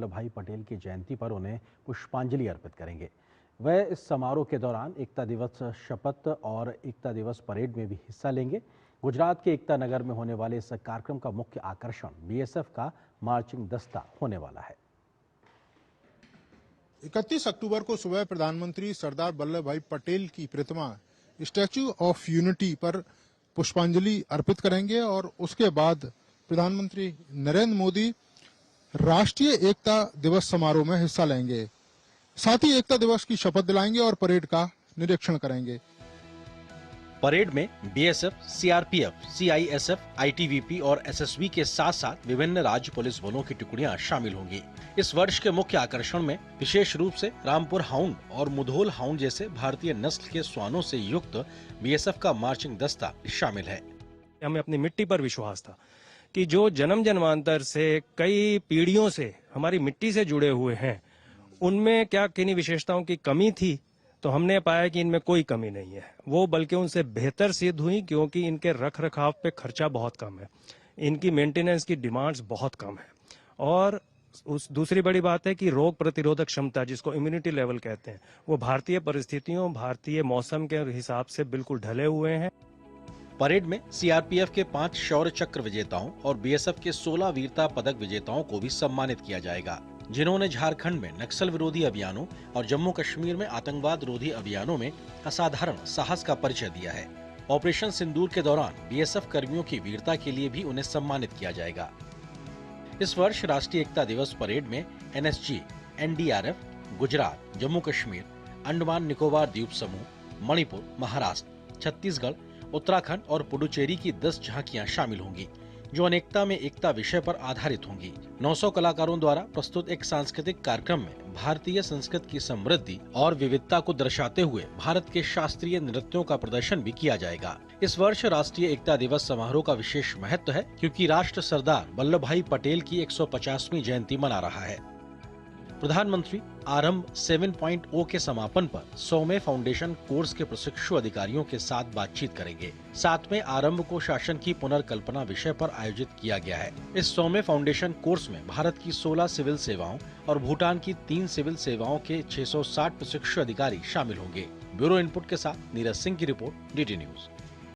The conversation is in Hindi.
वल्लभ भाई पटेल की जयंती पर उन्हें पुष्पांजलि अर्पित करेंगे। वह इस समारोह के दौरान एकता दिवस शपथ और एकता दिवस परेड में भी हिस्सा लेंगे। गुजरात के एकता नगर में होने वाले इस कार्यक्रम का मुख्य आकर्षण बीएसएफ का मार्चिंग दस्ता होने वाला है। 31 अक्टूबर को सुबह प्रधानमंत्री सरदार वल्लभ भाई पटेल की प्रतिमा स्टैच्यू ऑफ यूनिटी पर पुष्पांजलि अर्पित करेंगे और उसके बाद प्रधानमंत्री नरेंद्र मोदी राष्ट्रीय एकता दिवस समारोह में हिस्सा लेंगे। साथ ही एकता दिवस की शपथ दिलाएंगे और परेड का निरीक्षण करेंगे। परेड में बीएसएफ, सीआरपीएफ, सीआईएसएफ, आईटीबीपी और एसएसबी के साथ साथ विभिन्न राज्य पुलिस बलों की टुकड़ियां शामिल होंगी। इस वर्ष के मुख्य आकर्षण में विशेष रूप से रामपुर हाउंड और मुधोल हाउंड जैसे भारतीय नस्ल के श्वानों से युक्त बीएसएफ का मार्चिंग दस्ता शामिल है। हमें अपनी मिट्टी पर विश्वास था कि जो जन्म जन्मांतर से कई पीढ़ियों से हमारी मिट्टी से जुड़े हुए हैं, उनमें क्या किन्हीं विशेषताओं की कमी थी, तो हमने पाया कि इनमें कोई कमी नहीं है। वो बल्कि उनसे बेहतर सिद्ध हुई, क्योंकि इनके रख रखाव पे खर्चा बहुत कम है, इनकी मेंटेनेंस की डिमांड्स बहुत कम है और उस दूसरी बड़ी बात है कि रोग प्रतिरोधक क्षमता, जिसको इम्यूनिटी लेवल कहते हैं, वो भारतीय परिस्थितियों, भारतीय मौसम के हिसाब से बिल्कुल ढले हुए हैं। परेड में सीआरपीएफ के 5 शौर्य चक्र विजेताओं और बीएसएफ के 16 वीरता पदक विजेताओं को भी सम्मानित किया जाएगा, जिन्होंने झारखंड में नक्सल विरोधी अभियानों और जम्मू कश्मीर में आतंकवाद रोधी अभियानों में असाधारण साहस का परिचय दिया है। ऑपरेशन सिंदूर के दौरान बीएसएफ कर्मियों की वीरता के लिए भी उन्हें सम्मानित किया जाएगा। इस वर्ष राष्ट्रीय एकता दिवस परेड में एनएसजी, एनडीआरएफ, गुजरात, जम्मू कश्मीर, अंडमान निकोबार द्वीप समूह, मणिपुर, महाराष्ट्र, छत्तीसगढ़, उत्तराखंड और पुडुचेरी की 10 झांकियां शामिल होंगी, जो अनेकता में एकता विषय पर आधारित होंगी। 900 कलाकारों द्वारा प्रस्तुत एक सांस्कृतिक कार्यक्रम में भारतीय संस्कृति की समृद्धि और विविधता को दर्शाते हुए भारत के शास्त्रीय नृत्यों का प्रदर्शन भी किया जाएगा। इस वर्ष राष्ट्रीय एकता दिवस समारोह का विशेष महत्व है, क्योंकि राष्ट्र सरदार वल्लभ भाई पटेल की 150वीं जयंती मना रहा है। प्रधानमंत्री आरंभ 7.0 के समापन पर 100वें फाउंडेशन कोर्स के प्रशिक्षु अधिकारियों के साथ बातचीत करेंगे। 7वें आरंभ को शासन की पुनर्कल्पना विषय पर आयोजित किया गया है। इस 100वें फाउंडेशन कोर्स में भारत की 16 सिविल सेवाओं और भूटान की 3 सिविल सेवाओं के 660 प्रशिक्षु अधिकारी शामिल होंगे। ब्यूरो इनपुट के साथ नीरज सिंह की रिपोर्ट, डीडी न्यूज।